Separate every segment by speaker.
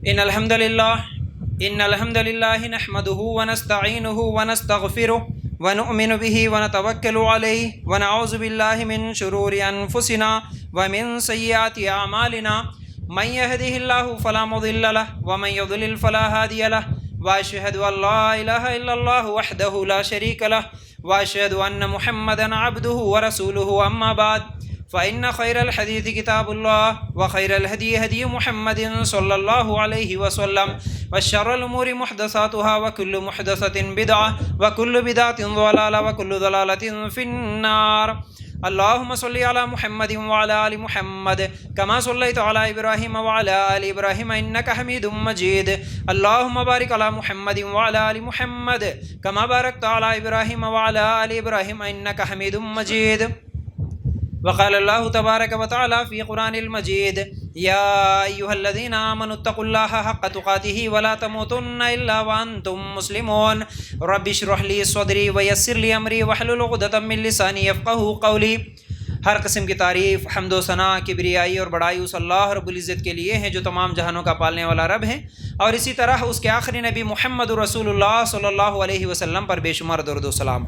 Speaker 1: إن الحمد لله نحمده ونستعينه ونستغفره ونؤمن به ونتوكل عليه ونعوذ بالله من شرور أنفسنا ومن سيئات أعمالنا من يهده الله فلا مضل له ومن يضلل فلا هادي له وأشهد أن لا إله إلا الله وحده لا شريك له وأشهد أن محمدا عبده ورسوله أما بعد فإن خير الحديث كتاب الله وخير الهدي هدي محمد صلى الله عليه وسلم وشر الأمور محدثاتها وكل محدثة بدعة وكل بدعة ضلالة وكل ضلالة في النار. اللهم صل على محمد وعلى آل محمد كما صليت على إبراهيم وعلى آل إبراهيم إنك حميد مجيد. اللهم بارك على محمد وعلى آل محمد كما باركت على إبراهيم وعلى آل إبراهيم إنك حميد مجيد. وقال الله تبارك وتعالى في قرآن المجيد: يا أيها الذين آمنوا اتقوا الله حق تقاته ولا تموتن إلا وأنتم مسلمون. رب اشرح لي صدري ويسر لي أمري واحلل عقدة من لساني يفقهوا قولي. ہر قسم کی تعریف، حمد و ثنا، کبریائی اور بڑائی اس اللہ رب العزت کے لیے ہیں جو تمام جہانوں کا پالنے والا رب ہے، اور اسی طرح اس کے آخری نبی محمد رسول اللہ صلی اللہ علیہ وسلم پر بے شمار درود و سلام.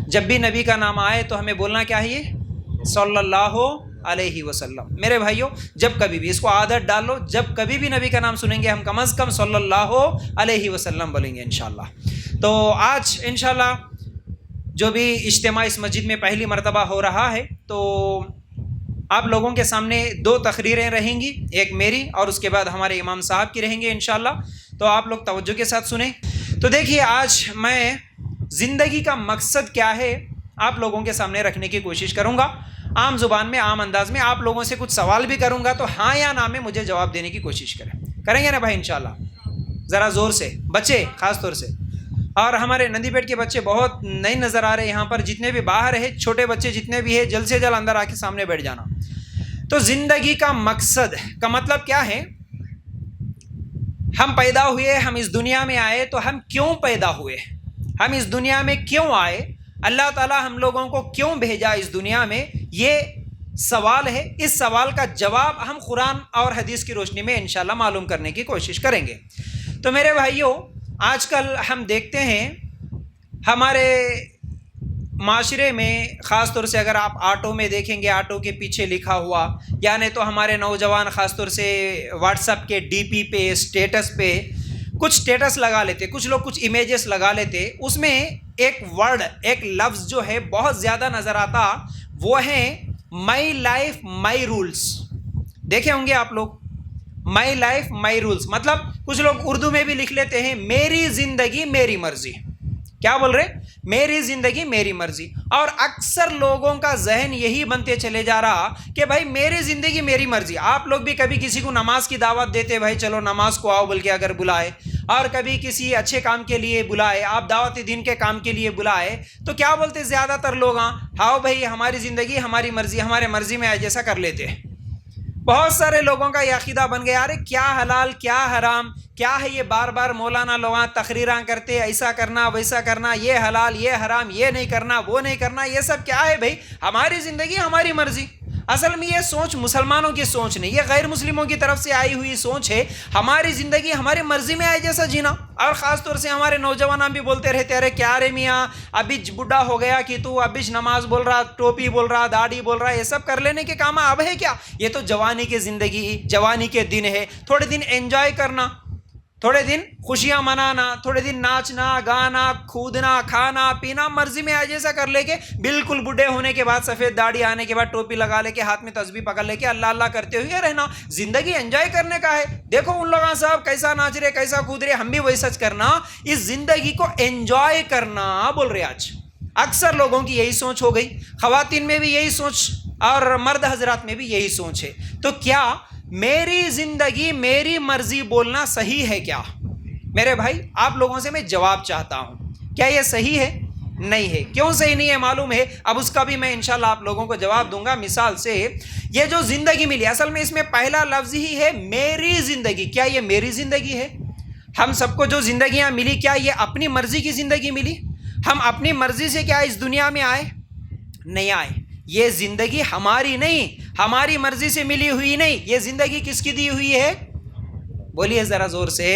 Speaker 1: جب بھی نبی کا نام آئے تو ہمیں بولنا کیا ہے؟ صلی اللہ علیہ وسلم. میرے بھائیوں، جب کبھی بھی اس کو عادت ڈالو، جب کبھی بھی نبی کا نام سنیں گے ہم کم از کم صلی اللہ علیہ وسلم بولیں گے انشاءاللہ. تو آج انشاءاللہ جو بھی اجتماع اس مسجد میں پہلی مرتبہ ہو رہا ہے، تو آپ لوگوں کے سامنے دو تقریریں رہیں گی، ایک میری اور اس کے بعد ہمارے امام صاحب کی رہیں گے انشاءاللہ. تو آپ لوگ توجہ کے ساتھ سنیں. تو دیکھیے، آج میں زندگی کا مقصد کیا ہے آپ لوگوں کے سامنے رکھنے کی کوشش کروں گا. عام زبان میں، عام انداز میں آپ لوگوں سے کچھ سوال بھی کروں گا، تو ہاں یا نا میں مجھے جواب دینے کی کوشش کریں گے نا بھائی انشاءاللہ. ذرا زور سے، بچے خاص طور سے، اور ہمارے نندی پیٹ کے بچے بہت نئے نظر آ رہے ہیں یہاں پر، جتنے بھی باہر ہیں چھوٹے بچے جتنے بھی ہیں جلد سے جلد اندر آ کے سامنے بیٹھ جانا. تو زندگی کا مقصد کا مطلب کیا ہے؟ ہم پیدا ہوئے، ہم اس دنیا میں آئے، تو ہم کیوں پیدا ہوئے؟ ہم اس دنیا میں کیوں آئے؟ اللہ تعالیٰ ہم لوگوں کو کیوں بھیجا اس دنیا میں؟ یہ سوال ہے. اس سوال کا جواب ہم قرآن اور حدیث کی روشنی میں انشاءاللہ معلوم کرنے کی کوشش کریں گے. تو میرے بھائیوں، آج کل ہم دیکھتے ہیں ہمارے معاشرے میں، خاص طور سے اگر آپ آٹو میں دیکھیں گے، آٹو کے پیچھے لکھا ہوا، یعنی تو ہمارے نوجوان خاص طور سے واٹس ایپ کے ڈی پی پہ، اسٹیٹس پہ کچھ اسٹیٹس لگا لیتے، کچھ لوگ کچھ امیجز لگا لیتے. اس میں ایک ورڈ، ایک لفظ جو ہے بہت زیادہ نظر آتا، وہ ہے مائی لائف مائی رولز. دیکھے ہوں گے آپ لوگ، مائی لائف مائی رولز مطلب کچھ لوگ اردو میں بھی لکھ لیتے ہیں میری زندگی میری مرضی. کیا بول رہے؟ میری زندگی میری مرضی. اور اکثر لوگوں کا ذہن یہی بنتے چلے جا رہا کہ بھائی میری زندگی میری مرضی. آپ لوگ بھی کبھی کسی کو نماز کی دعوت دیتے، بھائی چلو نماز کو آؤ بول کے اگر بلائے، اور کبھی کسی اچھے کام کے لیے بلائے، آپ دعوت دین کے کام کے لیے بلائے، تو کیا بولتے زیادہ تر لوگ؟ ہاں بھائی ہماری زندگی ہماری مرضی، ہمارے مرضی میں آئے جیسا کر لیتے. بہت سارے لوگوں کا یہ عقیدہ بن گیا، ارے کیا حلال کیا حرام، کیا ہے یہ بار بار مولانا لوگ تقریراں کرتے، ایسا کرنا ویسا کرنا، یہ حلال یہ حرام، یہ نہیں کرنا وہ نہیں کرنا، یہ سب کیا ہے بھائی؟ ہماری زندگی ہماری مرضی. اصل میں یہ سوچ مسلمانوں کی سوچ نہیں، یہ غیر مسلموں کی طرف سے آئی ہوئی سوچ ہے. ہماری زندگی ہماری مرضی میں آئے جیسا جینا. اور خاص طور سے ہمارے نوجوان بھی بولتے رہتے، ارے کیا رے میاں ابھی بڈھا ہو گیا کہ تو ابھی نماز بول رہا، ٹوپی بول رہا، داڑھی بول رہا، یہ سب کر لینے کے کام اب ہے کیا؟ یہ تو جوانی کی زندگی، جوانی کے دن ہے، تھوڑے دن انجوائے کرنا، تھوڑے دن خوشیاں منانا، تھوڑے دن ناچنا گانا کودنا کھانا پینا، مرضی میں آ جیسا کر لے کے بالکل بڈھے ہونے کے بعد، سفید داڑھی آنے کے بعد ٹوپی لگا لے کے، ہاتھ میں تسبیح پکڑ لے کے اللہ اللہ کرتے ہوئے رہنا. زندگی انجوائے کرنے کا ہے. دیکھو ان لوگوں صاحب کیسا ناچ رہے، کیسا کود رہے، ہم بھی ویسا کرنا. اس زندگی کو انجوائے کرنا بول رہے. آج اکثر لوگوں کی یہی سوچ ہو گئی، خواتین میں بھی یہی سوچ اور مرد حضرات میں بھی یہی سوچ ہے. تو کیا میری زندگی میری مرضی بولنا صحیح ہے کیا؟ میرے بھائی آپ لوگوں سے میں جواب چاہتا ہوں، کیا یہ صحیح ہے؟ نہیں ہے. کیوں صحیح نہیں ہے معلوم ہے؟ اب اس کا بھی میں انشاءاللہ آپ لوگوں کو جواب دوں گا مثال سے. یہ جو زندگی ملی، اصل میں اس میں پہلا لفظ ہی ہے میری زندگی. کیا یہ میری زندگی ہے؟ ہم سب کو جو زندگیاں ملی، کیا یہ اپنی مرضی کی زندگی ملی؟ ہم اپنی مرضی سے کیا اس دنیا میں آئے؟ نہیں آئے. یہ زندگی ہماری نہیں، ہماری مرضی سے ملی ہوئی نہیں. یہ زندگی کس کی دی ہوئی ہے؟ بولیے ذرا زور سے،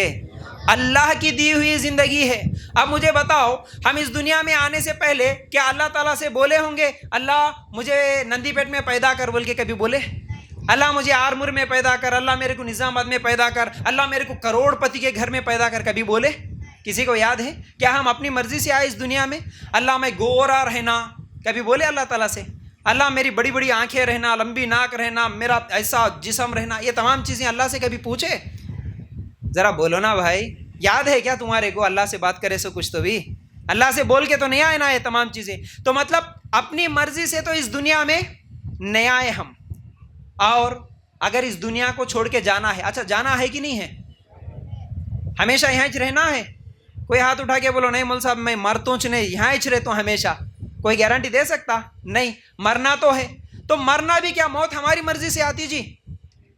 Speaker 1: اللہ کی دی ہوئی زندگی ہے۔ اب مجھے بتاؤ، ہم اس دنیا میں آنے سے پہلے کیا اللہ تعالیٰ سے بولے ہوں گے اللہ مجھے نندی پیٹ میں پیدا کر بول کے؟ کبھی بولے؟ اللہ مجھے آرمور میں پیدا کر، اللہ میرے کو نظام آباد میں پیدا کر، اللہ میرے کو کروڑ پتی کے گھر میں پیدا کر، کبھی بولے؟ کسی کو یاد ہے؟ کیا ہم اپنی مرضی سے آئے اس دنیا میں؟ اللہ میں گورا رہنا، کبھی بولے اللہ تعالیٰ سے؟ اللہ میری بڑی بڑی آنکھیں رہنا، لمبی ناک رہنا، میرا ایسا جسم رہنا، یہ تمام چیزیں اللہ سے کبھی پوچھے؟ ذرا بولو نا بھائی، یاد ہے کیا تمہارے کو اللہ سے بات کرے سو کچھ تو بھی؟ اللہ سے بول کے تو نہیں آئے نا یہ تمام چیزیں۔ تو مطلب اپنی مرضی سے تو اس دنیا میں نہیں آئے ہم، اور اگر اس دنیا کو چھوڑ کے جانا ہے، اچھا جانا ہے کہ نہیں ہے؟ ہمیشہ یہاں رہنا ہے؟ کوئی ہاتھ اٹھا کے بولو نہیں مول صاحب میں مرتوں نہیں، یہاں رہتا ہوں ہمیشہ، کوئی گارنٹی دے سکتا؟ نہیں، مرنا تو ہے۔ تو مرنا بھی کیا موت ہماری مرضی سے آتی جی؟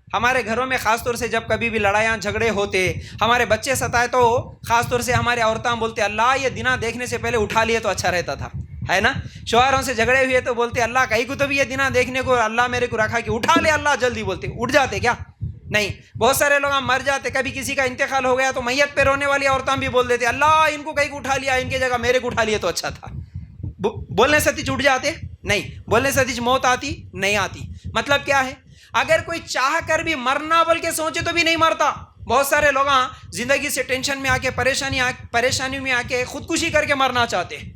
Speaker 1: ہمارے گھروں میں خاص طور سے جب کبھی بھی لڑائیاں جھگڑے ہوتے، ہمارے بچے ستائے، تو خاص طور سے ہمارے عورتیں بولتے اللہ یہ دنا دیکھنے سے پہلے اٹھا لیے تو اچھا رہتا تھا، ہے نا؟ شوہروں سے جھگڑے ہوئے تو بولتے اللہ کہیں کو تو بھی یہ دنا دیکھنے کو اللہ میرے کو رکھا کہ اٹھا لے اللہ جلدی، بولتے اٹھ جاتے کیا؟ نہیں، بہت سارے لوگ مر جاتے، کبھی کسی کا انتقال ہو گیا تو میت پہ رونے والی عورتیں بھی بول دیتے اللہ ان کو کہیں کو اٹھا لیا، ان کی جگہ میرے کو اٹھا لیے تو اچھا تھا۔ بولنے سے اٹھ جاتے؟ نہیں، بولنے سے موت آتی نہیں آتی۔ مطلب کیا ہے؟ اگر کوئی چاہ کر بھی مرنا بول کے سوچے تو بھی نہیں مرتا۔ بہت سارے لوگ زندگی سے ٹینشن میں آ کے پریشانی میں آ کے خودکشی کر کے مرنا چاہتے ہیں،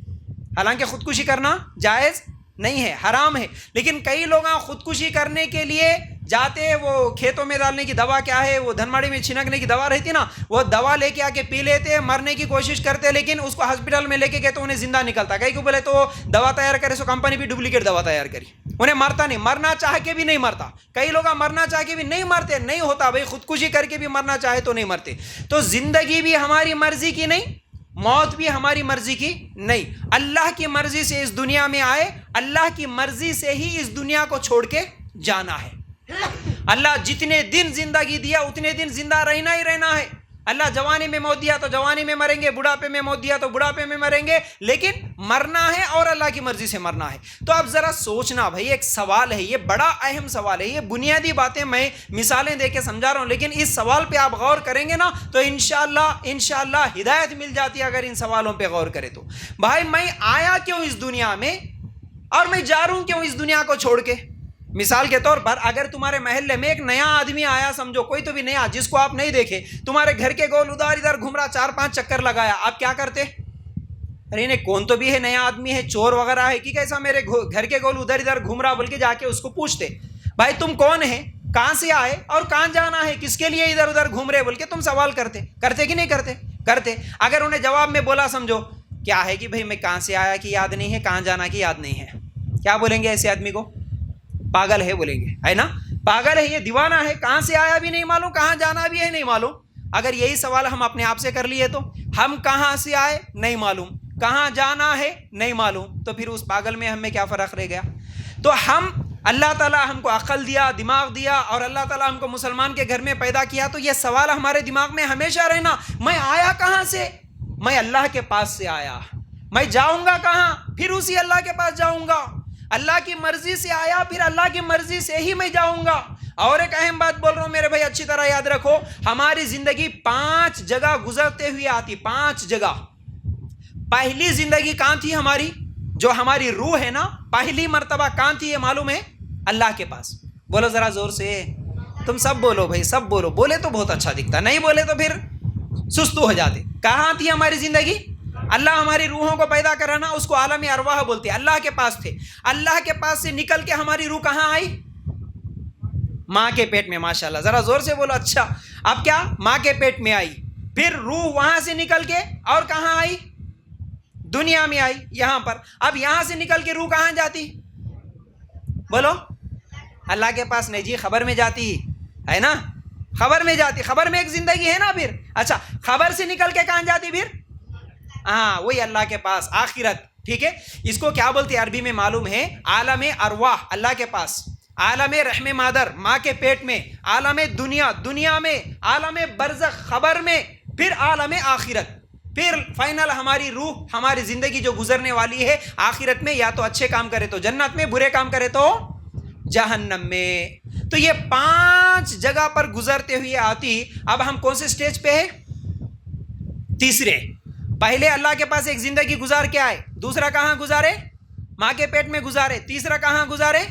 Speaker 1: حالانکہ خودکشی کرنا جائز نہیں ہے، حرام ہے، لیکن کئی لوگ خودکشی کرنے کے لیے جاتے، وہ کھیتوں میں ڈالنے کی دوا کیا ہے، وہ دھنماڑی میں چھنکنے کی دوا رہتی نا، وہ دوا لے کے آ کے پی لیتے، مرنے کی کوشش کرتے، لیکن اس کو ہاسپٹل میں لے کے گئے تو انہیں زندہ نکلتا، کہیں کو بولے تو دوا تیار کرے سو کمپنی بھی ڈپلیکیٹ دوا تیار کری، انہیں مرتا نہیں، مرنا چاہ کے بھی نہیں مرتا۔ کئی لوگ مرنا چاہ کے بھی نہیں مرتے، نہیں ہوتا بھائی، خودکشی کر کے بھی مرنا چاہے تو نہیں مرتے۔ تو زندگی بھی ہماری مرضی کی نہیں، موت بھی ہماری مرضی کی نہیں، اللہ کی مرضی سے اس دنیا میں آئے، اللہ کی مرضی سے ہی اس دنیا کو چھوڑ کے جانا ہے۔ اللہ جتنے دن زندگی دیا اتنے دن زندہ رہنا ہی رہنا ہے۔ اللہ جوانی میں موت دیا تو جوانی میں مریں گے، بڑھاپے میں موت دیا تو بڑھاپے میں مریں گے، لیکن مرنا ہے اور اللہ کی مرضی سے مرنا ہے۔ تو اب ذرا سوچنا بھائی، ایک سوال ہے، یہ بڑا اہم سوال ہے، یہ بنیادی باتیں میں مثالیں دے کے سمجھا رہا ہوں، لیکن اس سوال پہ آپ غور کریں گے نا تو انشاءاللہ ہدایت مل جاتی ہے اگر ان سوالوں پہ غور کرے تو۔ بھائی میں آیا کیوں اس دنیا میں اور میں جا رہا ہوں کیوں اس دنیا کو چھوڑ کے؟ مثال کے طور پر اگر تمہارے محلے میں ایک نیا آدمی آیا، سمجھو کوئی تو بھی نیا جس کو آپ نہیں دیکھے، تمہارے گھر کے گول ادھر ادھر گھوم رہا، 4-5 چکر لگایا، آپ کیا کرتے؟ ارے نہیں کون تو بھی ہے، نیا آدمی ہے، چور وغیرہ ہے کہ کیسا میرے گھر کے گول ادھر ادھر گھوم رہا بول کے جا کے اس کو پوچھتے بھائی تم کون ہے، کہاں سے آئے اور کہاں جانا ہے، کس کے لیے ادھر ادھر گھوم رہے بول کے تم سوال کرتے کہ نہیں کرتے؟ اگر انہیں جواب میں بولا سمجھو کیا ہے کہ بھائی میں کہاں سے آیا کی یاد نہیں ہے، کہاں جانا کی یاد نہیں ہے، کیا بولیں گے ایسے آدمی کو؟ پاگل ہے بولیں گے، ہے نا؟ پاگل ہے، یہ دیوانہ ہے، کہاں سے آیا بھی نہیں معلوم، کہاں جانا بھی ہے نہیں معلوم۔ اگر یہی سوال ہم اپنے آپ سے کر لیے تو ہم کہاں سے آئے نہیں معلوم، کہاں جانا ہے نہیں معلوم، تو پھر اس پاگل میں ہمیں کیا فرق رہ گیا؟ تو ہم اللہ تعالیٰ ہم کو عقل دیا، دماغ دیا، اور اللہ تعالیٰ ہم کو مسلمان کے گھر میں پیدا کیا، تو یہ سوال ہمارے دماغ میں ہمیشہ رہنا، میں آیا کہاں سے؟ میں اللہ کے پاس سے آیا، میں جاؤں گا کہاں؟ پھر اسی اللہ کے پاس جاؤں گا۔ اللہ کی مرضی سے آیا، پھر اللہ کی مرضی سے ہی میں جاؤں گا۔ اور ایک اہم بات بول رہا ہوں میرے بھائی، اچھی طرح یاد رکھو، ہماری زندگی 5 جگہ گزرتے ہوئے آتی، 5 جگہ۔ پہلی زندگی کہاں تھی ہماری؟ جو ہماری روح ہے نا، پہلی مرتبہ کہاں تھی یہ معلوم ہے؟ اللہ کے پاس۔ بولو ذرا زور سے، تم سب بولو بھائی، سب بولو، بولے تو بہت اچھا دکھتا، نہیں بولے تو پھر سستو ہو جاتے۔ کہاں تھی ہماری زندگی؟ اللہ ہماری روحوں کو پیدا کرانا، اس کو عالم ارواح بولتے، اللہ کے پاس تھے۔ اللہ کے پاس سے نکل کے ہماری روح کہاں آئی؟ ماں کے پیٹ میں، ماشاءاللہ، ذرا زور سے بولو۔ اچھا، اب کیا؟ ماں کے پیٹ میں آئی، پھر روح وہاں سے نکل کے اور کہاں آئی؟ دنیا میں آئی، یہاں پر۔ اب یہاں سے نکل کے روح کہاں جاتی؟ بولو۔ اللہ کے پاس نہیں جی، خبر میں جاتی ہے نا، خبر میں جاتی، خبر میں ایک زندگی ہے نا پھر۔ اچھا، خبر سے نکل کے کہاں جاتی پھر؟ ہاں، وہی اللہ کے پاس، آخرت، ٹھیک ہے۔ اس کو کیا بولتے عربی میں معلوم ہے؟ عالم ارواح، اللہ کے پاس، عالم رحم مادر، ماں کے پیٹ میں، عالم دنیا، دنیا میں، عالم برزخ، خبر میں، پھر عالم آخرت، پھر فائنل ہماری روح، ہماری زندگی جو گزرنے والی ہے آخرت میں، یا تو اچھے کام کرے تو جنت میں، برے کام کرے تو جہنم میں۔ تو تو یہ 5 جگہ پر گزرتے ہوئے آتی. اب ہم کون سے سٹیج پہ ہے؟ تیسرے. پہلے اللہ کے پاس ایک زندگی گزار کے آئے، دوسرا کہاں گزارے؟ ماں کے پیٹ میں گزارے، تیسرا کہاں گزارے؟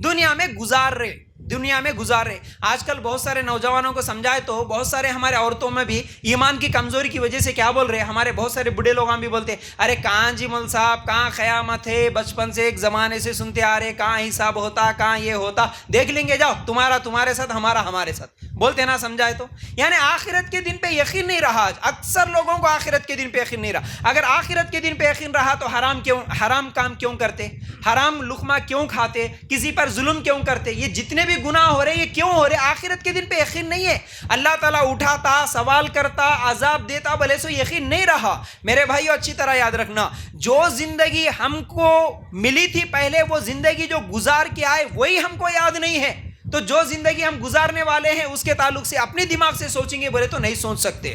Speaker 1: دنیا میں گزار رہے. آج کل بہت سارے نوجوانوں کو سمجھائے تو بہت سارے ہمارے عورتوں میں بھی ایمان کی کمزوری کی وجہ سے کیا بول رہے ہیں، ہمارے بہت سارے بڑھے لوگ بھی بولتے ہیں ارے کہاں جی مول صاحب، کہاں قیامت ہے، بچپن سے ایک زمانے سے سنتے آ رہے، کہاں حساب ہوتا، کہاں یہ ہوتا، دیکھ لیں گے، جاؤ تمہارا تمہارے ساتھ، ہمارا ہمارے ساتھ، بولتے نا. سمجھائے تو یعنی آخرت کے دن پہ یقین نہیں رہا. اکثر لوگوں کو آخرت کے دن پہ یقین نہیں رہا. اگر آخرت کے دن پہ یقین رہا تو حرام کام کیوں کرتے، حرام لقمہ کیوں کھاتے، کسی پر ظلم کیوں کرتے، یہ جتنے بھی گناہ ہو رہے یہ کیوں ہو رہے؟ آخرت کے دن پہ یقین نہیں ہے. اللہ تعالیٰ اٹھاتا، سوال کرتا، عذاب دیتا، بھلے سو یقین نہیں رہا. میرے بھائیو اچھی طرح یاد رکھنا، جو زندگی ہم کو ملی تھی پہلے، وہ زندگی جو گزار کے آئے وہی ہم کو یاد نہیں ہے. تو جو زندگی ہم گزارنے والے ہیں اس کے تعلق سے اپنے دماغ سے سوچیں گے بولے تو نہیں سوچ سکتے.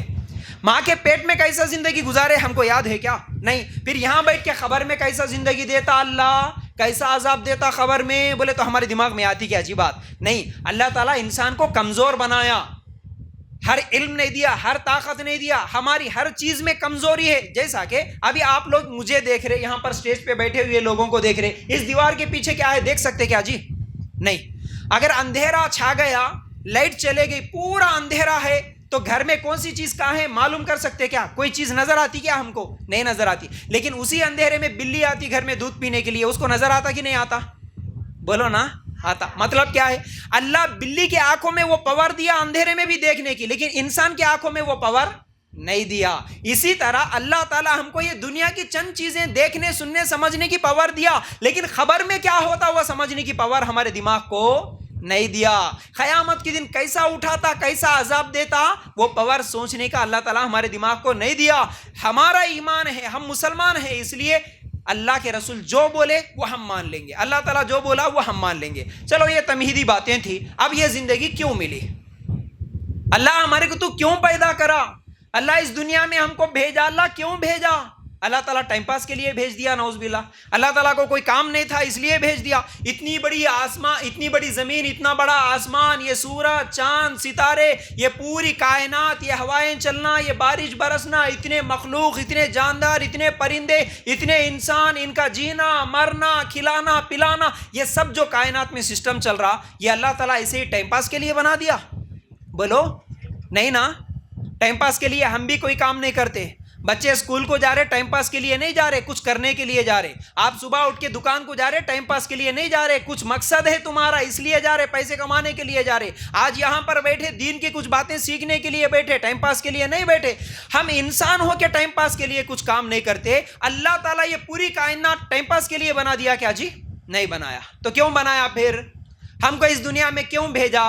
Speaker 1: ماں کے پیٹ میں کیسا زندگی گزارے ہم کو یاد ہے کیا؟ نہیں. پھر یہاں بیٹھ کے خبر میں کیسا زندگی دیتا اللہ، کیسا عذاب دیتا خبر میں، بولے تو ہمارے دماغ میں آتی کیا؟ عجیب بات نہیں. اللہ تعالیٰ انسان کو کمزور بنایا، ہر علم نہیں دیا، ہر طاقت نہیں دیا، ہماری ہر چیز میں کمزوری ہے. جیسا کہ ابھی آپ لوگ مجھے دیکھ رہے، یہاں پر سٹیج پہ بیٹھے ہوئے لوگوں کو دیکھ رہے، اس دیوار کے پیچھے کیا ہے دیکھ سکتے کیا جی؟ نہیں. اگر اندھیرا چھا گیا، لائٹ چلے گئی، پورا اندھیرا ہے، تو گھر میں کون سی چیز کہاں ہے معلوم کر سکتے کیا؟ کوئی چیز نظر آتی کیا ہم کو؟ نہیں نظر آتی. لیکن اسی اندھیرے میں بلی آتی گھر میں دودھ پینے کے لیے، اس کو نظر آتا کہ نہیں آتا؟ بولو نا، آتا. مطلب کیا ہے؟ اللہ بلی کے آنکھوں میں وہ پاور دیا اندھیرے میں بھی دیکھنے کی، لیکن انسان کے آنکھوں میں وہ پاور نہیں دیا. اسی طرح اللہ تعالیٰ ہم کو یہ دنیا کی چند چیزیں دیکھنے، سننے، سمجھنے کی پاور دیا، لیکن خبر میں کیا ہوتا وہ سمجھنے کی پاور ہمارے دماغ کو نہیں دیا. قیامت کے دن کیسا اٹھاتا، کیسا عذاب دیتا، وہ پاور سوچنے کا اللہ تعالیٰ ہمارے دماغ کو نہیں دیا. ہمارا ایمان ہے، ہم مسلمان ہیں، اس لیے اللہ کے رسول جو بولے وہ ہم مان لیں گے، اللہ تعالیٰ جو بولا وہ ہم مان لیں گے. چلو یہ تمہیدی باتیں تھی. اب یہ زندگی کیوں ملی؟ اللہ ہمارے کو تو کیوں پیدا کرا؟ اللہ اس دنیا میں ہم کو بھیجا، اللہ کیوں بھیجا؟ اللہ تعالیٰ ٹائم پاس کے لیے بھیج دیا؟ نعوذ باللہ. اللہ تعالیٰ کو کوئی کام نہیں تھا اس لیے بھیج دیا. اتنی بڑی آسمان، اتنی بڑی زمین، اتنا بڑا آسمان، یہ سورج، چاند، ستارے، یہ پوری کائنات، یہ ہوائیں چلنا، یہ بارش برسنا، اتنے مخلوق، اتنے جاندار، اتنے پرندے، اتنے انسان، ان کا جینا، مرنا، کھلانا، پلانا، یہ سب جو کائنات میں سسٹم چل رہا، یہ اللہ تعالیٰ اسے ٹائم پاس کے لیے بنا دیا؟ بولو نہیں نا. ٹائم پاس کے لیے ہم بھی کوئی کام نہیں کرتے. بچے اسکول کو جا رہے ٹائم پاس کے لیے نہیں جا رہے، کچھ کرنے کے لیے جا رہے. آپ صبح اٹھ کے دکان کو جا رہے ٹائم پاس کے لیے نہیں جا رہے، کچھ مقصد ہے تمہارا اس لیے جا رہے، پیسے کمانے کے لیے جا رہے. آج یہاں پر بیٹھے دین کی کچھ باتیں سیکھنے کے لیے بیٹھے، ٹائم پاس کے لیے نہیں بیٹھے. ہم انسان ہو کے ٹائم پاس کے لیے کچھ کام نہیں کرتے. اللہ تعالیٰ یہ پوری کائنات ٹائم پاس کے لیے بنا دیا کیا جی؟ نہیں بنایا. تو کیوں بنایا پھر؟ ہم کو اس دنیا میں کیوں بھیجا؟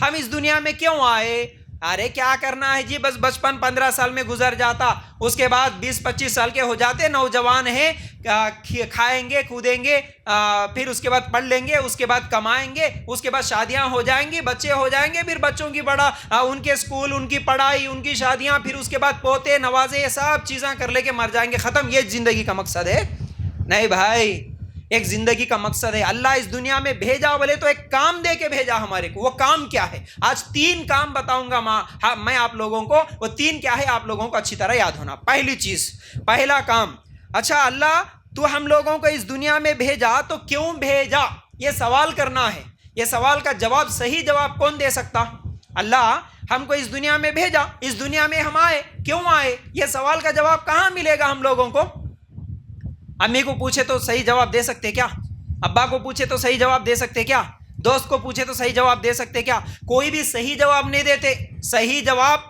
Speaker 1: ہم اس دنیا میں کیوں آئے؟ ارے کیا کرنا ہے جی، بس بچپن 15 سال میں گزر جاتا، اس کے بعد 20-25 سال کے ہو جاتے، نوجوان ہیں، کھائیں گے، کودیں گے، پھر اس کے بعد پڑھ لیں گے، اس کے بعد کمائیں گے، اس کے بعد شادیاں ہو جائیں گی، بچے ہو جائیں گے، پھر بچوں کی بڑا ان کے اسکول، ان کی پڑھائی، ان کی شادیاں، پھر اس کے بعد پوتے نوازے، یہ سب چیزیں کر لے کے مر جائیں گے، ختم. یہ زندگی کا مقصد ہے؟ نہیں بھائی. ایک زندگی کا مقصد ہے. اللہ اس دنیا میں بھیجا بولے تو ایک کام دے کے بھیجا ہمارے کو. وہ کام کیا ہے؟ آج 3 کام بتاؤں گا میں آپ لوگوں کو. وہ 3 کیا ہے آپ لوگوں کو اچھی طرح یاد ہونا. پہلی چیز، پہلا کام، اچھا اللہ تو ہم لوگوں کو اس دنیا میں بھیجا تو کیوں بھیجا؟ یہ سوال کرنا ہے. یہ سوال کا جواب، صحیح جواب کون دے سکتا؟ اللہ ہم کو اس دنیا میں بھیجا، اس دنیا میں ہم آئے، کیوں آئے؟ یہ سوال کا جواب کہاں ملے گا ہم لوگوں کو؟ امی کو پوچھے تو صحیح جواب دے سکتے کیا؟ ابا کو پوچھے تو صحیح جواب دے سکتے کیا؟ دوست کو پوچھے تو صحیح جواب دے سکتے کیا؟ کوئی بھی صحیح جواب نہیں دیتے. صحیح جواب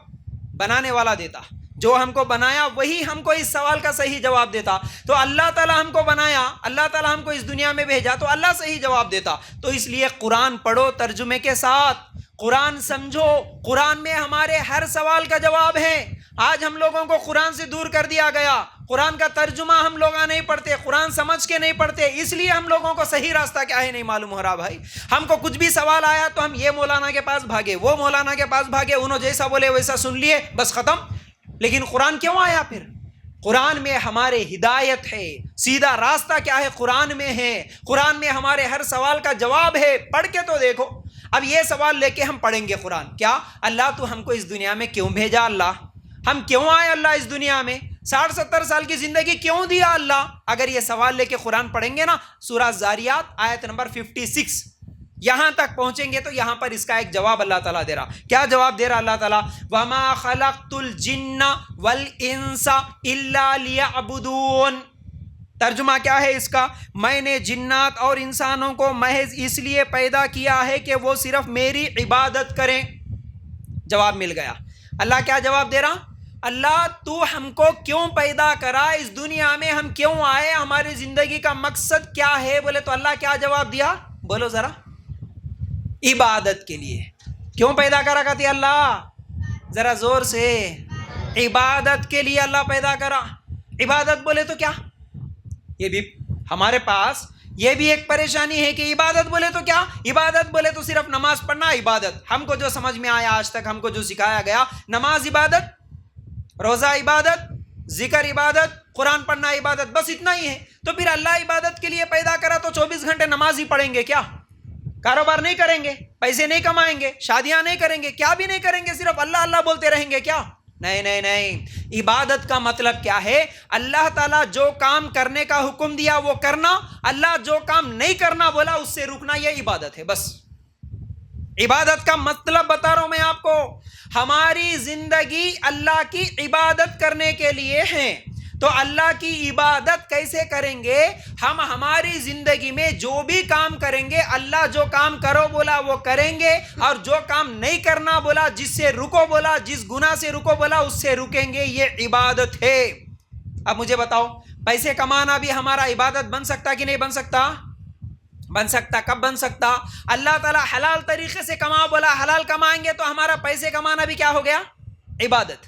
Speaker 1: بنانے والا دیتا. جو ہم کو بنایا وہی ہم کو اس سوال کا صحیح جواب دیتا. تو اللہ تعالیٰ ہم کو بنایا، اللہ تعالیٰ ہم کو اس دنیا میں بھیجا تو اللہ صحیح جواب دیتا. تو اس لیے قرآن پڑھو ترجمے کے ساتھ، قرآن سمجھو. قرآن میں ہمارے ہر سوال کا جواب ہے. آج ہم لوگوں کو قرآن سے دور کر دیا گیا. قرآن کا ترجمہ ہم لوگ نہیں پڑھتے، قرآن سمجھ کے نہیں پڑھتے، اس لیے ہم لوگوں کو صحیح راستہ کیا ہے نہیں معلوم ہو رہا. بھائی ہم کو کچھ بھی سوال آیا تو ہم یہ مولانا کے پاس بھاگے، وہ مولانا کے پاس بھاگے، انہوں جیسا بولے ویسا سن لیے، بس ختم. لیکن قرآن کیوں آیا پھر؟ قرآن میں ہمارے ہدایت ہے، سیدھا راستہ کیا ہے قرآن میں ہے. قرآن میں ہمارے ہر سوال کا جواب ہے. پڑھ کے تو دیکھو. اب یہ سوال لے کے ہم پڑھیں گے قرآن، کیا اللہ تو ہم کو اس دنیا میں کیوں بھیجا؟ اللہ ہم کیوں آئے اللہ اس دنیا میں؟ 60-70 سال کی زندگی کیوں دیا اللہ؟ اگر یہ سوال لے کے قرآن پڑھیں گے نا، سورہ زاریات آیت نمبر 56 یہاں تک پہنچیں گے تو یہاں پر اس کا ایک جواب اللہ تعالیٰ دے رہا. کیا جواب دے رہا اللہ تعالیٰ؟ وَمَا خَلَقْتُ الْجِنَّ وَالْإِنسَ إِلَّا لِيَعْبُدُونَ. ترجمہ کیا ہے اس کا؟ میں نے جنات اور انسانوں کو محض اس لیے پیدا کیا ہے کہ وہ صرف میری عبادت کریں. جواب مل گیا. اللہ کیا جواب دے رہا؟ اللہ تو ہم کو کیوں پیدا کرا اس دنیا میں، ہم کیوں آئے، ہماری زندگی کا مقصد کیا ہے؟ بولے تو اللہ کیا جواب دیا؟ بولو ذرا. عبادت کے لیے. کیوں پیدا کرا کرتی اللہ؟ ذرا زور سے. عبادت کے لیے اللہ پیدا کرا. عبادت بولے تو کیا؟ یہ بھی ہمارے پاس یہ بھی ایک پریشانی ہے کہ عبادت بولے تو کیا؟ عبادت بولے تو صرف نماز پڑھنا عبادت. ہم کو جو سمجھ میں آیا آج تک، ہم کو جو سکھایا گیا، نماز عبادت، روزہ عبادت، ذکر عبادت، قرآن پڑھنا عبادت، بس اتنا ہی ہے. تو پھر اللہ عبادت کے لیے پیدا کرا تو 24 گھنٹے نماز ہی پڑھیں گے کیا؟ کاروبار نہیں کریں گے، پیسے نہیں کمائیں گے، شادیاں نہیں کریں گے، کیا بھی نہیں کریں گے، صرف اللہ اللہ بولتے رہیں گے کیا؟ نہیں نہیں نہیں. عبادت کا مطلب کیا ہے؟ اللہ تعالیٰ جو کام کرنے کا حکم دیا وہ کرنا، اللہ جو کام نہیں کرنا بولا اس سے رکنا، یہ عبادت ہے. بس عبادت کا مطلب بتا رہا ہوں میں آپ کو. ہماری زندگی اللہ کی عبادت کرنے کے لیے ہے. تو اللہ کی عبادت کیسے کریں گے؟ ہم ہماری زندگی میں جو بھی کام کریں گے، اللہ جو کام کرو بولا وہ کریں گے، اور جو کام نہیں کرنا بولا، جس سے رکو بولا، جس گناہ سے رکو بولا اس سے رکیں گے. یہ عبادت ہے. اب مجھے بتاؤ، پیسے کمانا بھی ہمارا عبادت بن سکتا کہ نہیں بن سکتا؟ بن سکتا. کب بن سکتا؟ اللہ تعالیٰ حلال طریقے سے کماؤ بولا، حلال کمائیں گے تو ہمارا پیسے کمانا بھی کیا ہو گیا؟ عبادت.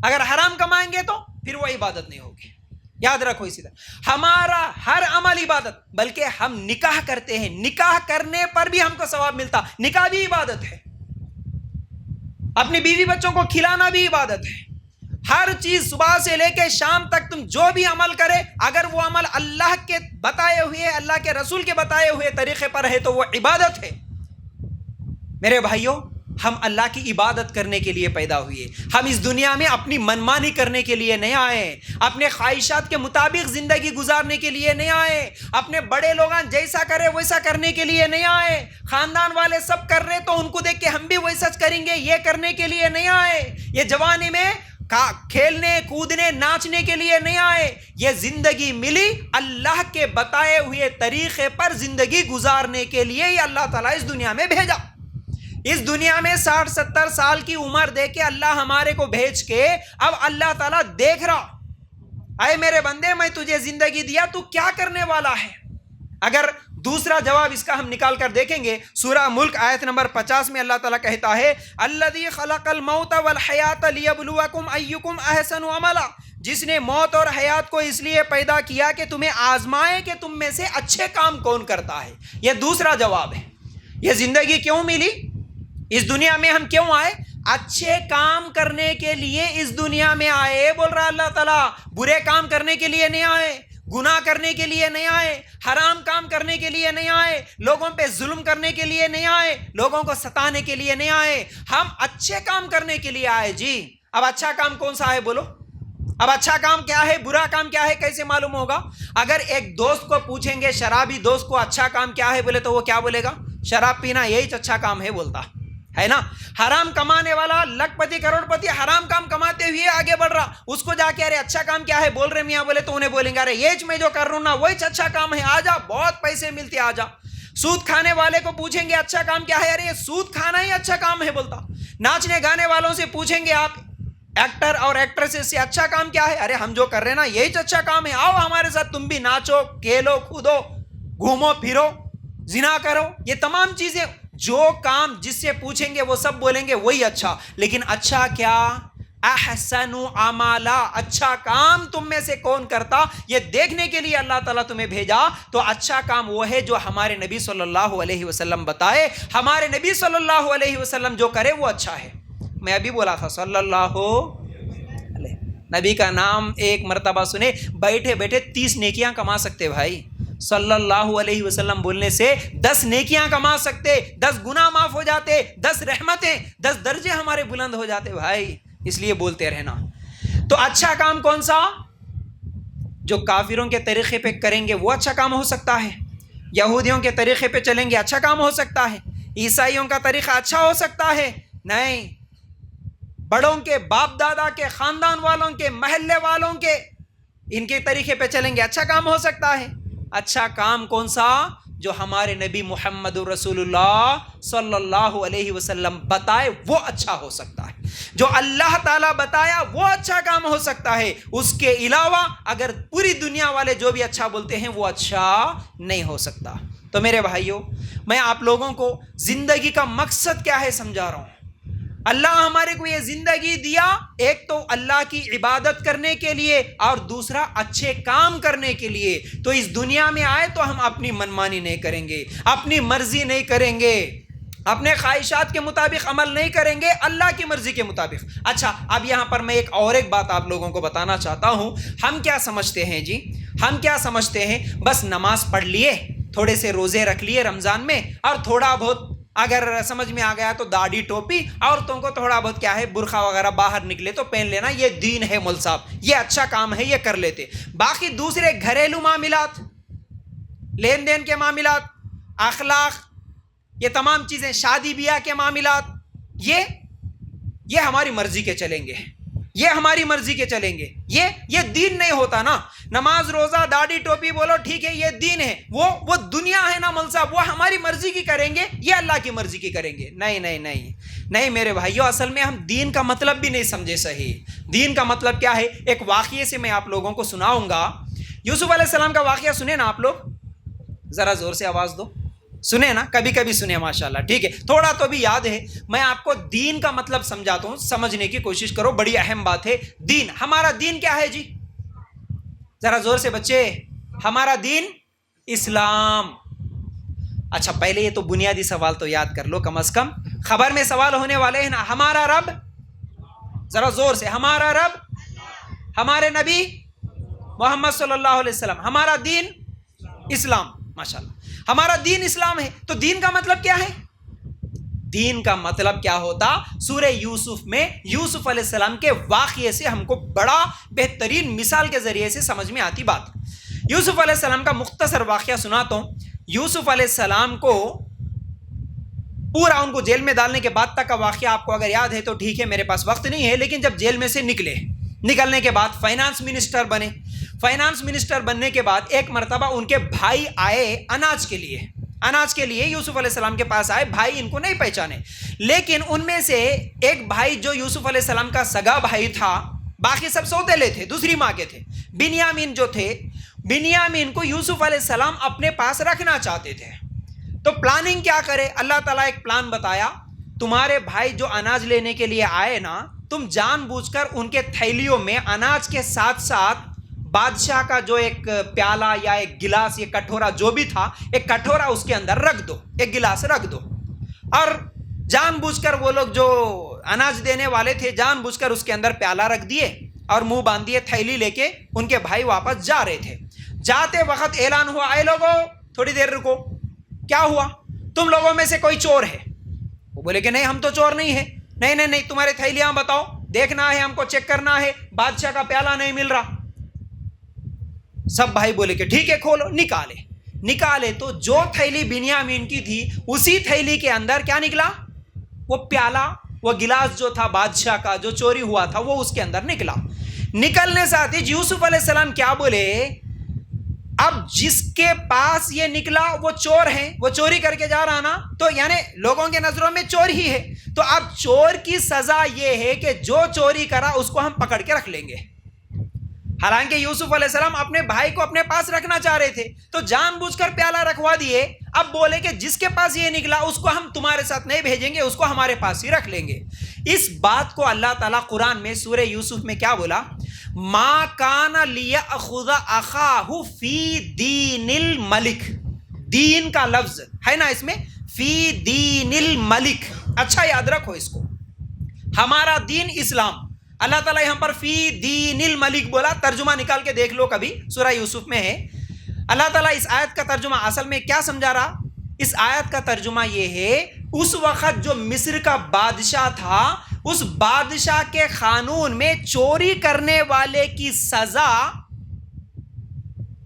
Speaker 1: اگر حرام کمائیں گے تو پھر وہ عبادت نہیں ہوگی. یاد رکھو اسی طرح ہمارا ہر عمل عبادت. بلکہ ہم نکاح کرتے ہیں، نکاح کرنے پر بھی ہم کو ثواب ملتا، نکاح بھی عبادت ہے. اپنی بیوی بچوں کو کھلانا بھی عبادت ہے. ہر چیز صبح سے لے کے شام تک تم جو بھی عمل کرے، اگر وہ عمل اللہ کے بتائے ہوئے، اللہ کے رسول کے بتائے ہوئے طریقے پر ہے تو وہ عبادت ہے. میرے بھائیوں، ہم اللہ کی عبادت کرنے کے لیے پیدا ہوئے. ہم اس دنیا میں اپنی منمانی کرنے کے لیے نہیں آئے، اپنے خواہشات کے مطابق زندگی گزارنے کے لیے نہیں آئے، اپنے بڑے لوگ جیسا کرے ویسا کرنے کے لیے نہیں آئے. خاندان والے سب کر رہے تو ان کو دیکھ کے ہم بھی ویسا کریں گے، یہ کرنے کے لیے نہیں آئے. یہ جوانی میں کھیلنے کودنے ناچنے کے لیے نہیں آئے. یہ زندگی ملی اللہ کے بتائے ہوئے طریقے پر زندگی گزارنے کے لیے ہی اللہ تعالیٰ اس دنیا میں بھیجا. اس دنیا میں 60-70 سال کی عمر دے کے اللہ ہمارے کو بھیج کے اب اللہ تعالیٰ دیکھ رہا، اے میرے بندے میں تجھے زندگی دیا، تو کیا کرنے والا ہے؟ اگر دوسرا جواب اس کا ہم نکال کر دیکھیں گے، سورہ ملک آیت نمبر 50 میں اللہ تعالیٰ کہتا ہے الذی خلق الموت والحیات لیبلوکم ایکم احسن عملا. جس نے موت اور حیات کو اس لیے پیدا کیا کہ تمہیں آزمائے کہ تم میں سے اچھے کام کون کرتا ہے. یہ دوسرا جواب ہے. یہ زندگی کیوں ملی؟ اس دنیا میں ہم کیوں آئے؟ اچھے کام کرنے کے لیے اس دنیا میں آئے. بول رہا اللہ تعالیٰ، برے کام کرنے کے لیے نہیں آئے، گناہ کرنے کے لیے نہیں آئے، حرام کام کرنے کے لیے نہیں آئے، لوگوں پہ ظلم کرنے کے لیے نہیں آئے، لوگوں کو ستانے کے لیے نہیں آئے. ہم اچھے کام کرنے کے لیے آئے. جی اب اچھا کام کون سا ہے بولو؟ اب اچھا کام کیا ہے، برا کام کیا ہے، کیسے معلوم ہوگا؟ اگر ایک دوست کو پوچھیں گے، شرابی دوست کو اچھا کام کیا ہے بولے تو وہ کیا بولے گا؟ شراب پینا یہی اچھا کام ہے بولتا ہے نا. حرام کمانے والا لکھ پتی کروڑ پتی حرام کام کماتے ہوئے آگے بڑھ رہا، اس کو جا کے ارے اچھا کام کیا ہے بول رہے میاں بولے تو انہیں بولیں گے ارے یہ میں جو کر رہا ہوں نا وہی اچھا کام ہے، آجا بہت پیسے ملتے آجا. سود کھانے والے کو پوچھیں گے اچھا کام کیا ہے، ارے یہ سود کھانا ہی اچھا کام ہے بولتا. ناچنے گانے والوں سے پوچھیں گے آپ ایکٹر اور ایکٹریسز سے اچھا کام کیا ہے، ارے ہم جو کر رہے ہیں نا یہی اچھا کام ہے، آؤ ہمارے ساتھ تم بھی ناچو کھیلو کودو گھومو پھرو زنا کرو. یہ تمام چیزیں جو کام جس سے پوچھیں گے وہ سب بولیں گے وہی اچھا. لیکن اچھا کیا؟ احسن عملا، اچھا کام تم میں سے کون کرتا، یہ دیکھنے کے لیے اللہ تعالیٰ تمہیں بھیجا. تو اچھا کام وہ ہے جو ہمارے نبی صلی اللہ علیہ وسلم بتائے. ہمارے نبی صلی اللہ علیہ وسلم جو کرے وہ اچھا ہے. میں ابھی بولا تھا صلی اللہ علیہ، نبی کا نام ایک مرتبہ سنے بیٹھے بیٹھے 30 نیکیاں کما سکتے بھائی. صلی اللہ علیہ وسلم بولنے سے 10 نیکیاں کما سکتے، 10 گناہ معاف ہو جاتے، 10 رحمتیں، 10 درجے ہمارے بلند ہو جاتے بھائی. اس لیے بولتے رہنا. تو اچھا کام کون سا؟ جو کافروں کے طریقے پہ کریں گے وہ اچھا کام ہو سکتا ہے، یہودیوں کے طریقے پہ چلیں گے اچھا کام ہو سکتا ہے، عیسائیوں کا طریقہ اچھا ہو سکتا ہے. نہیں، بڑوں کے، باپ دادا کے، خاندان والوں کے، محلے والوں کے، ان کے طریقے پہ چلیں گے اچھا کام ہو سکتا ہے. اچھا کام کون سا؟ جو ہمارے نبی محمد رسول اللہ صلی اللہ علیہ وسلم بتائے وہ اچھا ہو سکتا ہے، جو اللہ تعالیٰ بتایا وہ اچھا کام ہو سکتا ہے. اس کے علاوہ اگر پوری دنیا والے جو بھی اچھا بولتے ہیں وہ اچھا نہیں ہو سکتا. تو میرے بھائیوں، میں آپ لوگوں کو زندگی کا مقصد کیا ہے سمجھا رہا ہوں. اللہ ہمارے کو یہ زندگی دیا، ایک تو اللہ کی عبادت کرنے کے لیے اور دوسرا اچھے کام کرنے کے لیے. تو اس دنیا میں آئے تو ہم اپنی منمانی نہیں کریں گے، اپنی مرضی نہیں کریں گے، اپنے خواہشات کے مطابق عمل نہیں کریں گے، اللہ کی مرضی کے مطابق. اچھا، اب یہاں پر میں ایک بات آپ لوگوں کو بتانا چاہتا ہوں. ہم کیا سمجھتے ہیں جی؟ ہم کیا سمجھتے ہیں؟ بس نماز پڑھ لیے، تھوڑے سے روزے رکھ لیے رمضان میں، اور تھوڑا بہت اگر سمجھ میں آ گیا تو داڑھی ٹوپی، عورتوں کو تھوڑا بہت کیا ہے برقع وغیرہ باہر نکلے تو پہن لینا، یہ دین ہے مول صاحب، یہ اچھا کام ہے، یہ کر لیتے. باقی دوسرے گھریلو معاملات، لین دین کے معاملات، اخلاق، یہ تمام چیزیں، شادی بیاہ کے معاملات، یہ ہماری مرضی کے چلیں گے، یہ ہماری مرضی کے چلیں گے. یہ دین نہیں ہوتا نا. نماز روزہ داڑھی ٹوپی بولو ٹھیک ہے، یہ دین ہے. وہ دنیا ہے نا مول صاحب، وہ ہماری مرضی کی کریں گے، یہ اللہ کی مرضی کی کریں گے. نہیں نہیں نہیں نہیں میرے بھائیو، اصل میں ہم دین کا مطلب بھی نہیں سمجھے صحیح. دین کا مطلب کیا ہے؟ ایک واقعے سے میں آپ لوگوں کو سناؤں گا. یوسف علیہ السلام کا واقعہ سنے نا آپ لوگ؟ ذرا زور سے آواز دو. سنے نا؟ کبھی کبھی سنے ماشاءاللہ. ٹھیک ہے، تھوڑا تو بھی یاد ہے. میں آپ کو دین کا مطلب سمجھاتا ہوں، سمجھنے کی کوشش کرو، بڑی اہم بات ہے. دین، ہمارا دین کیا ہے جی؟ ذرا زور سے بچے. ہمارا دین اسلام. اچھا، پہلے یہ تو بنیادی سوال تو یاد کر لو کم از کم. خبر میں سوال ہونے والے ہیں نا. ہمارا رب، ذرا زور سے، ہمارا رب، ہمارے نبی محمد صلی اللہ علیہ وسلم، ہمارا دین اسلام. ماشاءاللہ، ہمارا دین اسلام ہے. تو دین کا مطلب کیا ہے؟ دین کا مطلب کیا ہوتا؟ سورہ یوسف میں یوسف علیہ السلام کے واقعے سے ہم کو بڑا بہترین مثال کے ذریعے سے سمجھ میں آتی بات. یوسف علیہ السلام کا مختصر واقعہ سناتا ہوں. یوسف علیہ السلام کو پورا ان کو جیل میں ڈالنے کے بعد تک کا واقعہ آپ کو اگر یاد ہے تو ٹھیک ہے، میرے پاس وقت نہیں ہے. لیکن جب جیل میں سے نکلنے کے بعد فائنانس منسٹر بنے. فائنانس منسٹر بننے کے بعد ایک مرتبہ ان کے بھائی آئے اناج کے لیے یوسف علیہ السلام کے پاس آئے. بھائی ان کو نہیں پہچانے، لیکن ان میں سے ایک بھائی جو یوسف علیہ السلام کا سگا بھائی تھا، باقی سب سوتیلے تھے، دوسری ماں کے تھے، بنیامین جو تھے، بنیامین کو یوسف علیہ السلام اپنے پاس رکھنا چاہتے تھے. تو پلاننگ کیا کرے؟ اللہ تعالیٰ ایک پلان بتایا. تمہارے بھائی جو اناج لینے کے لیے آئے نا، تم جان بوجھ کر ان کے تھیلیوں میں اناج کے ساتھ ساتھ بادشاہ کا جو ایک پیالہ یا ایک گلاس یا کٹورا جو بھی تھا، ایک کٹورا اس کے اندر رکھ دو، ایک گلاس رکھ دو. اور جان بوجھ کر وہ لوگ جو اناج دینے والے تھے جان بوجھ کر اس کے اندر پیالہ رکھ دیے اور منہ باندھ دیے. تھیلی لے کے ان کے بھائی واپس جا رہے تھے. جاتے وقت اعلان ہوا، اے لوگوں تھوڑی دیر رکو. کیا ہوا؟ تم لوگوں میں سے کوئی چور ہے؟ وہ بولے کہ نہیں، ہم تو چور نہیں ہے. نہیں، تمہارے تھیلیاں بتاؤ، دیکھنا ہے، ہم کو چیک کرنا ہے. بادشاہ کا پیالہ نہیں مل رہا. سب بھائی بولے کہ ٹھیک ہے، کھولو. نکالے تو جو تھیلی بنیامین کی تھی اسی تھیلی کے اندر کیا نکلا؟ وہ پیالہ، وہ گلاس جو تھا بادشاہ کا جو چوری ہوا تھا وہ اس کے اندر نکلا. نکلنے ساتھ ہی یوسف علیہ السلام کیا بولے؟ اب جس کے پاس یہ نکلا وہ چور ہے، وہ چوری کر کے جا رہا نا، تو یعنی لوگوں کے نظروں میں چور ہی ہے. تو اب چور کی سزا یہ ہے کہ جو چوری کرا اس کو ہم پکڑ کے رکھ لیں گے. حالانکہ یوسف علیہ السلام اپنے بھائی کو اپنے پاس رکھنا چاہ رہے تھے، تو جان بوجھ کر پیالہ رکھوا دیے. اب بولے کہ جس کے پاس یہ نکلا اس کو ہم تمہارے ساتھ نہیں بھیجیں گے، اس کو ہمارے پاس ہی رکھ لیں گے. اس بات کو اللہ تعالیٰ قرآن میں سورہ یوسف میں کیا بولا؟ ما کان لیأخذ اخاہ فی دین الملک. دین کا لفظ ہے نا اس میں، فی دین الملک. اچھا یاد رکھو اس کو. ہمارا دین اسلام. اللہ تعالیٰ یہاں پر فی دین الملک بولا. ترجمہ نکال کے دیکھ لو کبھی، سورہ یوسف میں ہے. اللہ تعالیٰ اس آیت کا ترجمہ اصل میں کیا سمجھا رہا؟ اس آیت کا ترجمہ یہ ہے اس وقت جو مصر کا بادشاہ تھا اس بادشاہ کے قانون میں چوری کرنے والے کی سزا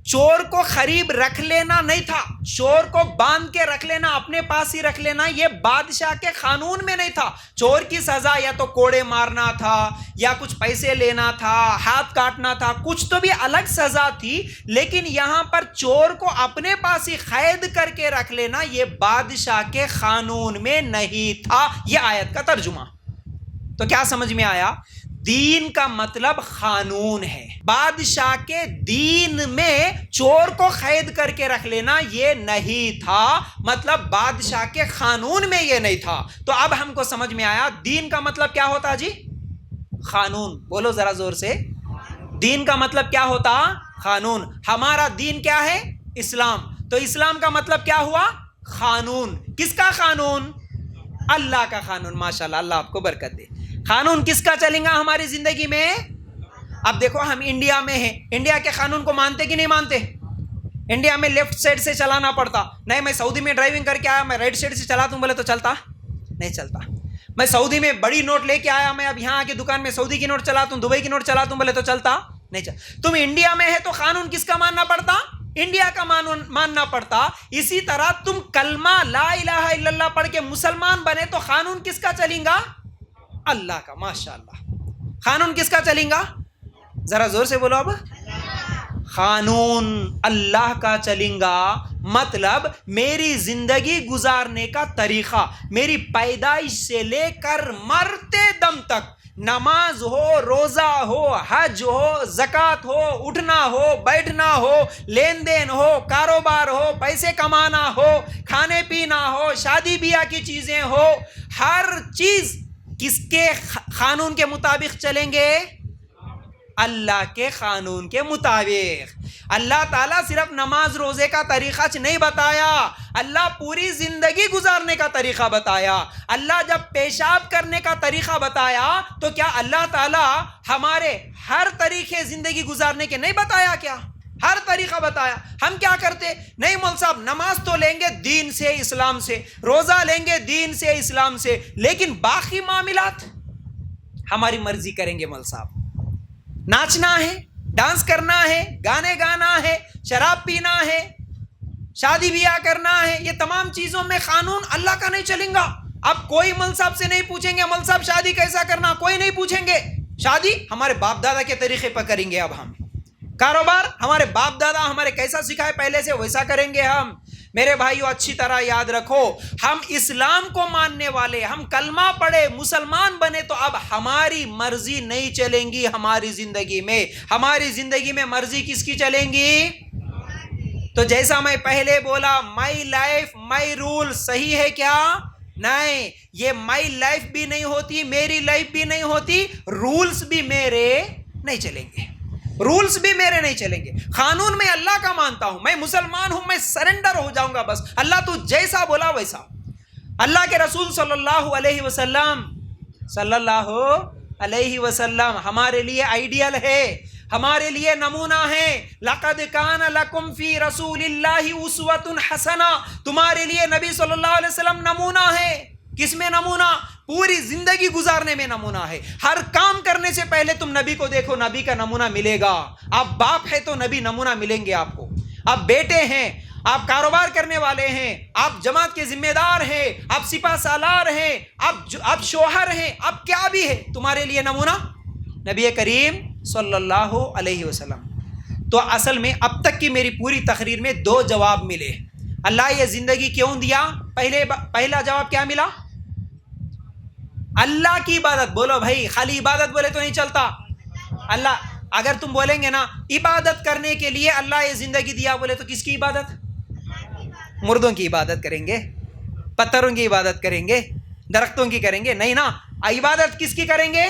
Speaker 1: چور کو قریب رکھ لینا نہیں تھا، چور کو باندھ کے رکھ لینا، اپنے پاس ہی رکھ لینا، یہ بادشاہ کے قانون میں نہیں تھا۔ چور کی سزا یا تو کوڑے مارنا تھا یا کچھ پیسے لینا تھا، ہاتھ کاٹنا تھا، کچھ تو بھی الگ سزا تھی، لیکن یہاں پر چور کو اپنے پاس ہی قید کر کے رکھ لینا یہ بادشاہ کے قانون میں نہیں تھا۔ یہ آیت کا ترجمہ تو کیا سمجھ میں آیا؟ دین کا مطلب قانون ہے، بادشاہ کے دین میں چور کو قید کر کے رکھ لینا یہ نہیں تھا، مطلب بادشاہ کے قانون میں یہ نہیں تھا۔ تو اب ہم کو سمجھ میں آیا دین کا مطلب کیا ہوتا جی؟ قانون۔ بولو ذرا زور سے، دین کا مطلب کیا ہوتا؟ قانون۔ ہمارا دین کیا ہے؟ اسلام۔ تو اسلام کا مطلب کیا ہوا؟ قانون۔ کس کا قانون؟ اللہ کا قانون۔ ماشاءاللہ، اللہ آپ کو برکت دے۔ قانون کس کا چلیں گا ہماری زندگی میں؟ اب دیکھو ہم انڈیا میں ہیں، انڈیا کے قانون کو مانتے کہ نہیں مانتے؟ انڈیا میں لیفٹ سائڈ سے چلانا پڑتا، نہیں میں سعودی میں ڈرائیونگ کر کے آیا میں رائٹ سائڈ سے چلا دوں بولے تو چلتا نہیں چلتا۔ میں سعودی میں بڑی نوٹ لے کے آیا، میں اب یہاں آ کے دکان میں سعودی کی نوٹ چلاتا ہوں، دبئی کی نوٹ چلاتا ہوں بولے تو چلتا نہیں چلتا۔ تم انڈیا میں ہے تو قانون کس کا ماننا پڑتا؟ انڈیا کا ماننا پڑتا۔ اسی طرح تم کلمہ لا الہ الا اللہ پڑھ کے مسلمان بنے تو قانون کس کا چلیں گا؟ اللہ کا۔ ماشاءاللہ، قانون کس کا چلیں گا؟ ذرا زور سے بولو اب۔ قانون اللہ کا چلیں گا، مطلب میری زندگی گزارنے کا طریقہ، میری پیدائش سے لے کر مرتے دم تک، نماز ہو، روزہ ہو، حج ہو، زکوٰۃ ہو، اٹھنا ہو، بیٹھنا ہو، لین دین ہو، کاروبار ہو، پیسے کمانا ہو، کھانے پینا ہو، شادی بیاہ کی چیزیں ہو، ہر چیز کس کے قانون کے مطابق چلیں گے؟ اللہ کے قانون کے مطابق۔ اللہ تعالیٰ صرف نماز روزے کا طریقہ نہیں بتایا، اللہ پوری زندگی گزارنے کا طریقہ بتایا۔ اللہ جب پیشاب کرنے کا طریقہ بتایا تو کیا اللہ تعالیٰ ہمارے ہر طریقے زندگی گزارنے کے نہیں بتایا؟ کیا ہر طریقہ بتایا؟ ہم کیا کرتے؟ نہیں مول صاحب نماز تو لیں گے دین سے، اسلام سے، روزہ لیں گے دین سے، اسلام سے، لیکن باقی معاملات ہماری مرضی کریں گے مول صاحب۔ ناچنا ہے، ڈانس کرنا ہے، گانے گانا ہے، شراب پینا ہے، شادی بیاہ کرنا ہے، یہ تمام چیزوں میں قانون اللہ کا نہیں چلیں گا۔ اب کوئی مول صاحب سے نہیں پوچھیں گے مول صاحب شادی کیسا کرنا، کوئی نہیں پوچھیں گے۔ شادی ہمارے باپ دادا کے طریقے پر کریں گے، اب ہم کاروبار ہمارے باپ دادا ہمارے کیسا سکھائے پہلے سے ویسا کریں گے ہم۔ میرے بھائیو اچھی طرح یاد رکھو، ہم اسلام کو ماننے والے، ہم کلمہ پڑھے مسلمان بنے تو اب ہماری مرضی نہیں چلیں گی ہماری زندگی میں۔ ہماری زندگی میں مرضی کس کی چلیں گی؟ تو جیسا میں پہلے بولا مائی لائف مائی رول، صحیح ہے کیا؟ نہیں، یہ مائی لائف بھی نہیں ہوتی، میری لائف بھی نہیں ہوتی، رولز بھی میرے نہیں چلیں گے، رولز بھی میرے نہیں چلیں گے۔ قانون میں اللہ کا مانتا ہوں، میں مسلمان ہوں، میں سرنڈر ہو جاؤں گا بس، اللہ تو جیسا بولا ویسا۔ اللہ کے رسول صلی اللہ علیہ وسلم ہمارے لیے آئیڈیل ہے، ہمارے لیے نمونہ ہے۔ لقد کان لکم فی رسول اللہ اسوۃ حسنہ، تمہارے لیے نبی صلی اللہ علیہ وسلم نمونہ ہے۔ کس میں نمونہ؟ پوری زندگی گزارنے میں نمونہ ہے۔ ہر کام کرنے سے پہلے تم نبی کو دیکھو، نبی کا نمونہ ملے گا۔ آپ باپ ہے تو نبی نمونہ ملیں گے آپ کو، آپ بیٹے ہیں، آپ کاروبار کرنے والے ہیں، آپ جماعت کے ذمہ دار ہیں، آپ سپاہ سالار ہیں، آپ شوہر ہیں، آپ کیا بھی ہے، تمہارے لیے نمونہ نبی کریم صلی اللہ علیہ وسلم۔ تو اصل میں اب تک کی میری پوری تقریر میں دو جواب ملے۔ اللہ یہ زندگی کیوں دیا؟ پہلا جواب کیا ملا؟ اللہ کی عبادت۔ بولو بھائی، خالی عبادت بولے تو نہیں چلتا۔ اللہ، اگر تم بولیں گے نا عبادت کرنے کے لیے اللہ یہ زندگی دیا بولے تو کس کی عبادت؟ مردوں کی عبادت کریں گے، پتھروں کی عبادت کریں گے، درختوں کی کریں گے؟ نہیں نا، عبادت کس کی کریں گے؟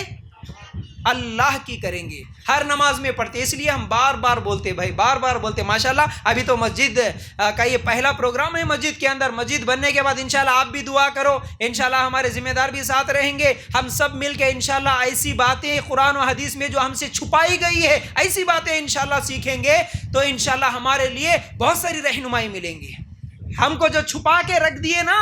Speaker 1: اللہ کی کریں گے، ہر نماز میں پڑھتے. اس لیے ہم بار بار بولتے بھائی، بار بار بولتے. ماشاءاللہ ابھی تو مسجد کا یہ پہلا پروگرام ہے مسجد کے اندر. مسجد بننے کے بعد انشاءاللہ آپ بھی دعا کرو، انشاءاللہ ہمارے ذمہ دار بھی ساتھ رہیں گے. ہم سب مل کے انشاءاللہ ایسی باتیں قرآن و حدیث میں جو ہم سے چھپائی گئی ہے ایسی باتیں انشاءاللہ سیکھیں گے تو انشاءاللہ ہمارے لیے بہت ساری رہنمائی ملیں گی. ہم کو جو چھپا کے رکھ دیے نا،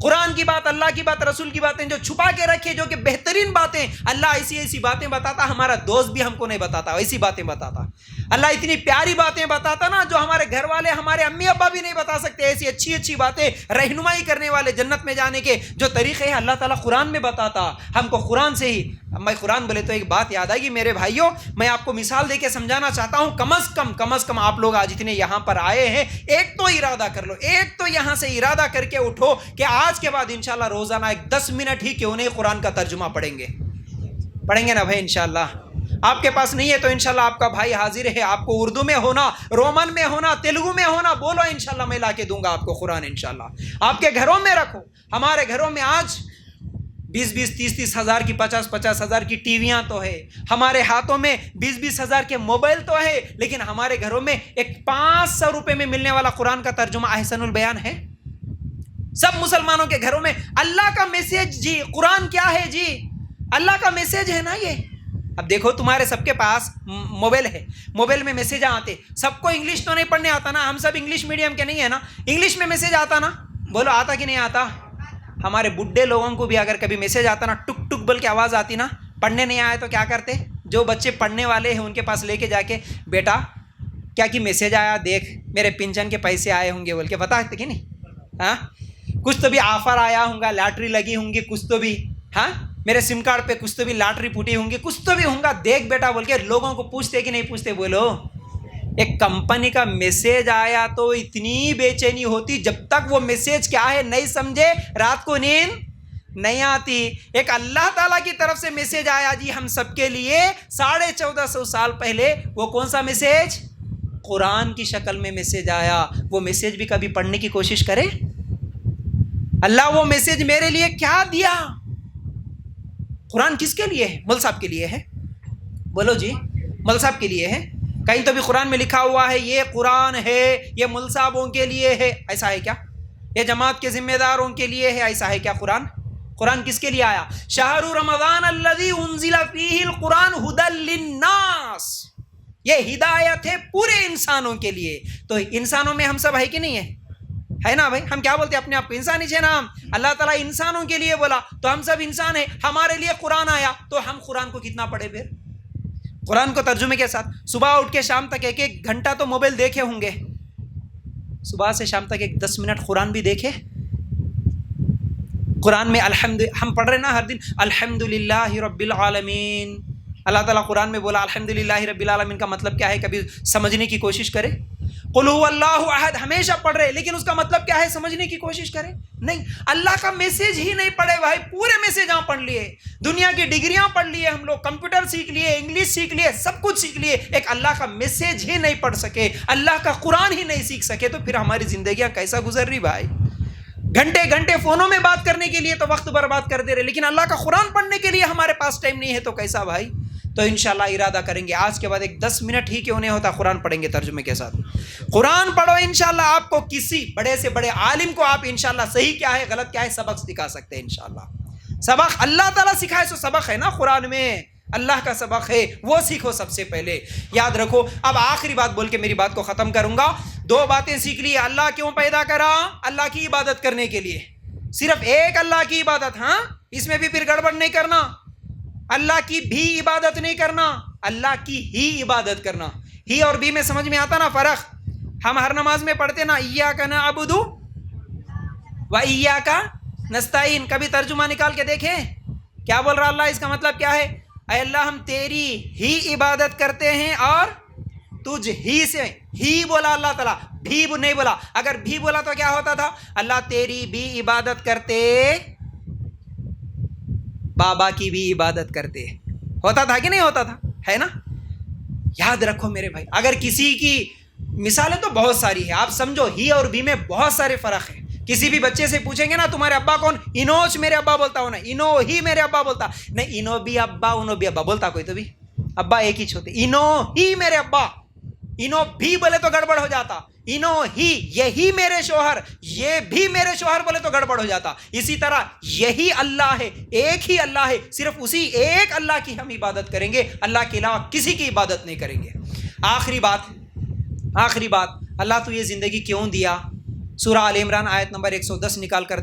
Speaker 1: قرآن کی بات، اللہ کی بات، رسول کی باتیں جو چھپا کے رکھے، جو کہ بہترین باتیں، اللہ ایسی ایسی باتیں بتاتا. ہمارا دوست بھی ہم کو نہیں بتاتا، ایسی باتیں بتاتا. اللہ اتنی پیاری باتیں بتاتا نا جو ہمارے گھر والے، ہمارے امی ابا بھی نہیں بتا سکتے. ایسی اچھی اچھی باتیں، رہنمائی کرنے والے، جنت میں جانے کے جو طریقے ہیں اللہ تعالیٰ قرآن میں بتاتا. ہم کو قرآن سے ہی، میں قرآن بولے تو ایک بات یاد آئے گی میرے بھائیوں، میں آپ کو مثال دے کے سمجھانا چاہتا ہوں. کم از کم آپ لوگ آج اتنے یہاں پر آئے ہیں، ایک تو ارادہ کر لو، ایک تو یہاں سے ارادہ کر کے اٹھو کہ آج کے بعد انشاءاللہ روزانہ ایک 10 منٹ ہی کیوں نہیں قرآن کا ترجمہ پڑھیں گے نا بھائی انشاءاللہ. آپ کے پاس نہیں ہے تو انشاءاللہ آپ کا بھائی حاضر ہے. آپ کو اردو میں ہونا، رومن میں ہونا، تیلگو میں ہونا، بولو انشاءاللہ میں لا کے دوں گا آپ کو قرآن. انشاءاللہ آپ کے گھروں میں رکھو. ہمارے گھروں میں آج 20 30 ہزار کی، 50 ہزار کی ٹی ویاں تو ہے، ہمارے ہاتھوں میں 20 ہزار کے موبائل تو ہے، لیکن ہمارے گھروں میں ایک 500 روپے میں ملنے والا قرآن کا ترجمہ احسن البیان ہے. سب مسلمانوں کے گھروں میں اللہ کا میسج جی، قرآن کیا ہے جی، اللہ کا میسج ہے نا یہ. اب دیکھو تمہارے سب کے پاس موبائل ہے، موبائل میں میسج آتے. سب کو انگلش تو نہیں پڑھنے آتا نا، ہم سب انگلش میڈیم کے نہیں ہے نا. انگلش میں میسج آتا نا، بولو آتا کہ نہیں آتا. ہمارے بڈھے لوگوں کو بھی اگر کبھی میسج آتا نا، ٹک ٹک بول کے آواز آتی نا، پڑھنے نہیں آئے تو کیا کرتے؟ جو بچے پڑھنے والے ہیں ان کے پاس لے کے جا کے، بیٹا کیا کہ میسج آیا دیکھ، میرے پنشن کے پیسے آئے ہوں گے بول کے بتاتے کہ نہیں. ہاں کچھ تو بھی آفر آیا ہوں گا، لاٹری لگی ہوں گی کچھ تو بھی، ہاں میرے سم کارڈ پہ کچھ تو بھی لاٹری پھوٹی ہوں گی، کچھ تو بھی ہوں گا، دیکھ بیٹا بول کے لوگوں کو پوچھتے کہ نہیں پوچھتے؟ بولو. ایک کمپنی کا میسج آیا تو اتنی بے چینی ہوتی، جب تک وہ میسج کیا ہے نہیں سمجھے رات کو نیند نہیں آتی. ایک اللہ تعالیٰ کی طرف سے میسج آیا جی ہم سب کے لیے 1450 سال پہلے. وہ کون سا میسج؟ قرآن کی شکل میں میسج آیا. وہ میسج بھی کبھی پڑھنے کی کوشش کرے؟ اللہ وہ میسج میرے لیے کیا دیا؟ قرآن کس کے لیے ہے؟ مول صاحب کے لیے ہے. بولو جی، مول صاحب کے لیے ہے. کہیں تو بھی قرآن میں لکھا ہوا ہے یہ قرآن ہے، یہ مول صاحبوں کے لیے ہے، ایسا ہے کیا؟ یہ جماعت کے ذمہ داروں کے لیے ہے، ایسا ہے کیا؟ قرآن کس کے لیے آیا؟ شہر رمضان الذی انزل فیہ القرآن ھدی للناس. یہ ہدایت ہے پورے انسانوں کے لیے. تو انسانوں میں ہم سب ہے کہ نہیں ہے نا بھائی؟ ہم کیا بولتے ہیں اپنے آپ کو؟ انسان ہی نام. اللہ تعالیٰ انسانوں کے لیے بولا تو ہم سب انسان ہیں. ہمارے لیے قرآن آیا تو ہم قرآن کو کتنا پڑھے پھر؟ قرآن کو ترجمے کے ساتھ صبح اٹھ کے شام تک ایک گھنٹہ تو موبائل دیکھے ہوں گے، صبح سے شام تک 10 منٹ قرآن بھی دیکھے. قرآن میں ہم پڑھ رہے نا ہر دن الحمدللہ رب العالمین. اللہ تعالیٰ قرآن میں بولا الحمدللہ رب العالمین کا مطلب کیا ہے؟ کبھی سمجھنے کی کوشش کرے؟ قل هو اللہ احد ہمیشہ پڑھ رہے، لیکن اس کا مطلب کیا ہے سمجھنے کی کوشش کرے؟ نہیں. اللہ کا میسج ہی نہیں پڑھے بھائی. پورے میسج ہم پڑھ لیے، دنیا کی ڈگریاں پڑھ لیے، ہم لوگ کمپیوٹر سیکھ لیے، انگلش سیکھ لیے، سب کچھ سیکھ لیے، ایک اللہ کا میسج ہی نہیں پڑھ سکے، اللہ کا قرآن ہی نہیں سیکھ سکے، تو پھر ہماری زندگیاں کیسا گزر رہی بھائی؟ گھنٹے فونوں میں بات کرنے کے لیے تو وقت برباد کر دے رہے، لیکن اللہ کا قرآن پڑھنے کے لیے ہمارے پاس ٹائم نہیں ہے، تو کیسا بھائی؟ تو انشاءاللہ ارادہ کریں گے آج کے بعد ایک 10 منٹ ہی کیوں نہیں ہوتا قرآن پڑھیں گے ترجمے کے ساتھ. قرآن پڑھو انشاءاللہ. آپ کو کسی بڑے سے بڑے عالم کو آپ انشاءاللہ صحیح کیا ہے غلط کیا ہے سبق سکھا سکتے ہیں انشاءاللہ. سبق اللہ تعالیٰ سکھائے سو سبق ہے نا قرآن میں، اللہ کا سبق ہے، وہ سیکھو سب سے پہلے. یاد رکھو. اب آخری بات بول کے میری بات کو ختم کروں گا. 2 باتیں سیکھ لی. اللہ کیوں پیدا کرا؟ اللہ کی عبادت کرنے کے لیے. صرف ایک اللہ کی عبادت، ہاں اس میں بھی پھر گڑبڑ نہیں کرنا. اللہ کی بھی عبادت نہیں کرنا، اللہ کی ہی عبادت کرنا. ہی اور بھی میں سمجھ میں آتا نا فرق؟ ہم ہر نماز میں پڑھتے نا ایاک نعبد و ایاک نستعین. کبھی ترجمہ نکال کے دیکھیں کیا بول رہا اللہ؟ اس کا مطلب کیا ہے؟ اے اللہ ہم تیری ہی عبادت کرتے ہیں اور تجھ ہی سے. ہی بولا اللہ تعالیٰ، بھی نہیں بولا. اگر بھی بولا تو کیا ہوتا تھا؟ اللہ تیری بھی عبادت کرتے، بابا کی بھی عبادت کرتے. ہوتا تھا کہ نہیں ہوتا تھا؟ ہے نا. یاد رکھو میرے بھائی، اگر کسی کی مثالیں تو بہت ساری ہیں، آپ سمجھو ہی اور بھی میں بہت سارے فرق ہیں. کسی بھی بچے سے پوچھیں گے نا تمہارے ابا کون, انوچ میرے ابا بولتا ہوں نا, انو ہی میرے ابا بولتا نہیں, انو بھی ابا انو بھی ابا بولتا کوئی تو بھی, ابا ایک ہی چھوتے, انو ہی میرے ابا, انو بھی بولے تو گڑبڑ ہو جاتا, انو ہی یہی میرے شوہر, یہ بھی میرے شوہر بولے تو گڑبڑ ہو جاتا. اسی طرح یہی اللہ ہے, ایک ہی اللہ ہے, صرف اسی ایک اللہ کی ہم عبادت کریں گے, اللہ کے علاوہ کسی کی عبادت نہیں کریں گے. آخری بات, اللہ تو یہ زندگی کیوں دیا؟ سورہ آل عمران آیت نمبر 110 نکال کر